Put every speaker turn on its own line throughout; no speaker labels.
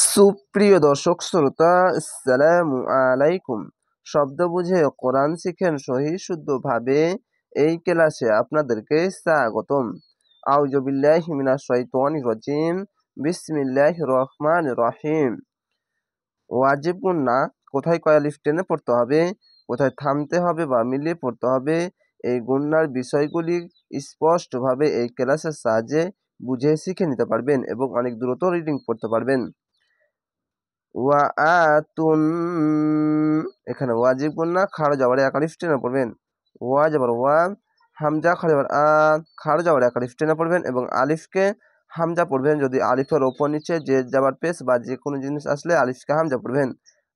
সুপ্রিয় দর্শক শ্রোতা, আসসালামু আলাইকুম। শব্দ বুঝে কোরআন শিখেন সহি শুদ্ধভাবে, এই ক্লাসে আপনাদেরকে স্বাগতম। আউযু বিল্লাহি মিনাশ শাইতানির রাজিম। বিসমিল্লাহির রহমানির রহিম। ওয়াজিব গুন্না কোথায় কয় আলিফ টেনে পড়তে হবে, কোথায় থামতে হবে বা মিলিয়ে পড়তে হবে, এই গুন্নার বিষয়গুলি স্পষ্টভাবে এই ক্লাসের সাহায্যে বুঝে শিখে নিতে পারবেন এবং অনেক দ্রুত রিডিং পড়তে পারবেন। ওয়াআতুন, এখানে ওয়াজিব গুন্না খাড়া জবরে এক আলিফ টেনে পড়বেন। ওয়া জবর ওয়া, হামজা খাড়া জবর আ, খাড়া জবরে এক আলিফ টেনে পড়বেন এবং আলিফকে হামজা পড়বেন। যদি আলিফের ওপর নিচে যে যাবার পেশ বা যে কোনো জিনিস আসলে আলিফকে হামজা পড়বেন।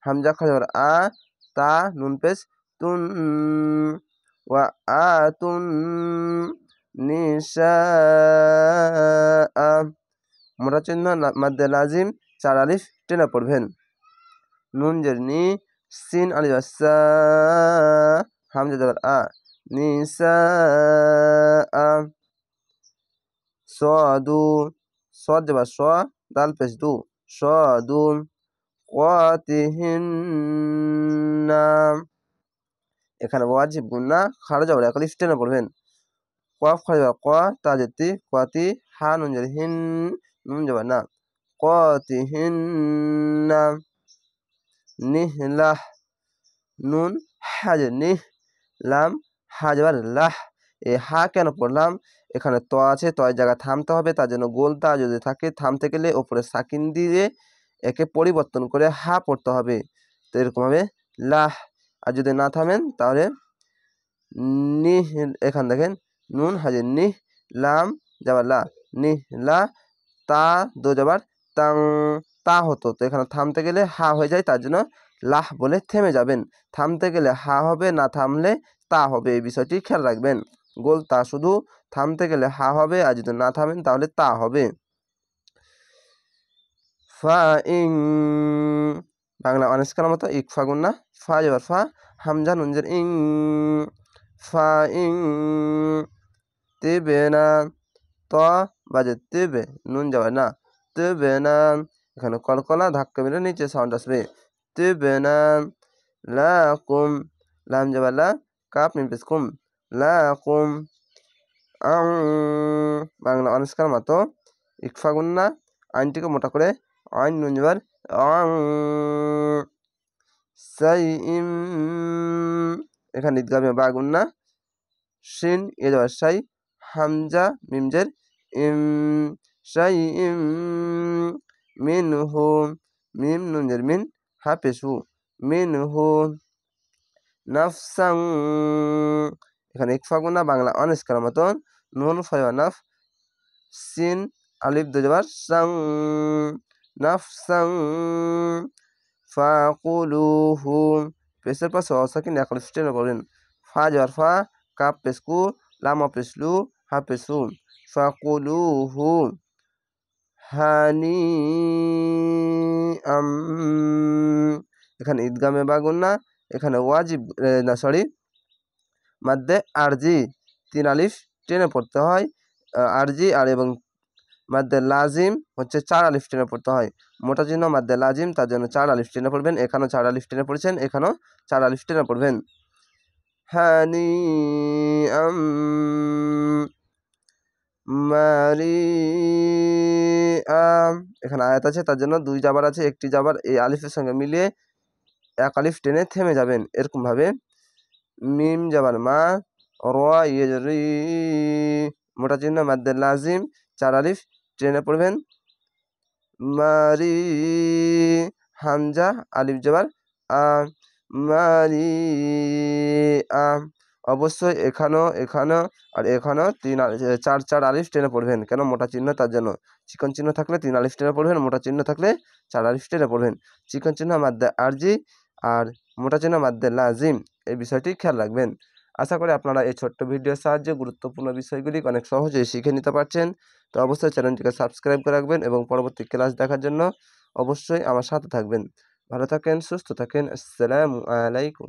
হামজা খাড়া জবর আ, তা নুন পেশ তুন। ওয়াআতুন নিসা, মোটা চিহ্ন মাদ্দে লাজিম 4 আলিফ টেনে পড়বেন। নুন জের নি, সিন আলিফ সা, হামজা জবর আ, নিসা। সদু, সদ জবর স, দাল পেশ দু, সদু। ওয়াতিহিন্না, এখানে ওয়াজিব গুন্না খাড়া জবর এক আলিফ টেনে পড়বেন। কফ খাড়া জবর ক, তা জেতি কোয়াতি, হা নুন জের হিন, নুন জবর না, কতিহিন্না। নিহলাহ, নুন হাজের নিহ, লাম হাজবার লাহ। এই হা কেন পড়লাম, এখানে ত আছে, তয় জায়গায় থামতে হবে, তার জন্য গোল তা যদি থাকে থামতে গেলে ওপরে সাকিন দিয়ে একে পরিবর্তন করে হা পড়তে হবে। তো এরকম হবে লাহ। আর যদি না থামেন তাহলে নিহ, এখান দেখেন নুন হাজের নিহ, লাম যাবার লা, নিহ লা, তা দো যাবার তাং, তা হতো। তো এখানে থামতে গেলে হা হয়ে যায়, তার জন্য লাহ বলে থেমে যাবেন। থামতে গেলে হা হবে, না থামলে তা হবে, এই বিষয়টি খেয়াল রাখবেন। গোল তা শুধু, থামতে গেলে হা হবে, আর যদি না থামেন তাহলে তা হবে। ফা ইং, বাংলা অনেস্কার মতো ইকফা গুন্না, ফা যাবার ফা, হামজা নুনজের ইং, ফা ইং। তেবে না, ত বাজে তেবে, নুন যাবে না, তেবে না। এখানে কলকলা ধাক্কা মেরে নিচে সাউন্ড আসবে, তেবে না। লাকুম, লাম যাবে লা, কাপ মিম পেশ কুম, লাকুম। আং, বাংলা অনেস্কার মতো ইকফা গুন্না, আইনটিকে মোটা করে আইন নুন যাবার আং। সাইইম, এখানে ঈদগামে বা গুন্না, শিন এ যাবার সাই, হামজা মিমজের ইম, সাইইম মিনহু, মিম নুনজের মিন, হা পেশ হু, মিনহু। নাফসাং, এখানে ইকফা গুন্না, বাংলা অনেস্কার মতন নুন ফাইবা নাফ, সিন আলিফ দো যাবার সাং, নাফসাং। ফাকুলুহু, পেশের পাশে অসাকিন এক আলিফ টেনে পড়বেন। ফা যাবার ফা, কাপ পেশ কু, লাম পেশ লু, হা পেশ হু, ফাকুলুহু হানিআম। এখানে ঈদগামে বা গুন্না, এখানে ওয়াজিব না সরি মাদ্দে আরজি 3 আলিফ টেনে পড়তে হয়। আরজি আর এবং মাদ্দে লাজিম হচ্ছে 4 আলিফ টেনে পড়তে হয়। মোটা চিহ্ন মাদ্দে লাজিম, তার জন্য 4 আলিফ টেনে পড়বেন। এখানেও 4 আলিফ টেনে পড়েছেন, এখানেও 4 আলিফ টেনে পড়বেন। হানিআম মারিআম, এখানে আয়াত আছে, তার জন্য 2 জাবার আছে, একটি জাবার এই আলিফের সঙ্গে মিলিয়ে এক আলিফ টেনে থেমে যাবেন। এরকম ভাবে মিম জাবার মা, র ইয়েরি, মোটা চিহ্ন মাদ্দে লাজিম 4 আলিফ টেনে পড়বেন। মারি, হামজা আলিফ জাবার আ, মারি আ। অবশ্যই এখানেও আর এখানেও 4 আলিফ টেনে পড়বেন। কেন, মোটা চিহ্ন তার জন্য। চিকন চিহ্ন থাকলে 3 আলিফ টেনে পড়বেন, মোটা চিহ্ন থাকলে 4 আলিফ টেনে পড়বেন। চিকন চিহ্ন মাদ্দে আরজি আর মোটা চিহ্ন মাদ্দে লাজিম, এই বিষয়টি খেয়াল রাখবেন। আশা করি আপনারা এই ছোট্ট ভিডিওর সাহায্যে গুরুত্বপূর্ণ বিষয়গুলি অনেক সহজেই শিখে নিতে পারছেন। তো অবশ্যই চ্যানেলটিকে সাবস্ক্রাইব করে রাখবেন এবং পরবর্তী ক্লাস দেখার জন্য অবশ্যই আমার সাথে থাকবেন। ভালো থাকেন, সুস্থ থাকেন। আসসালামু আলাইকুম।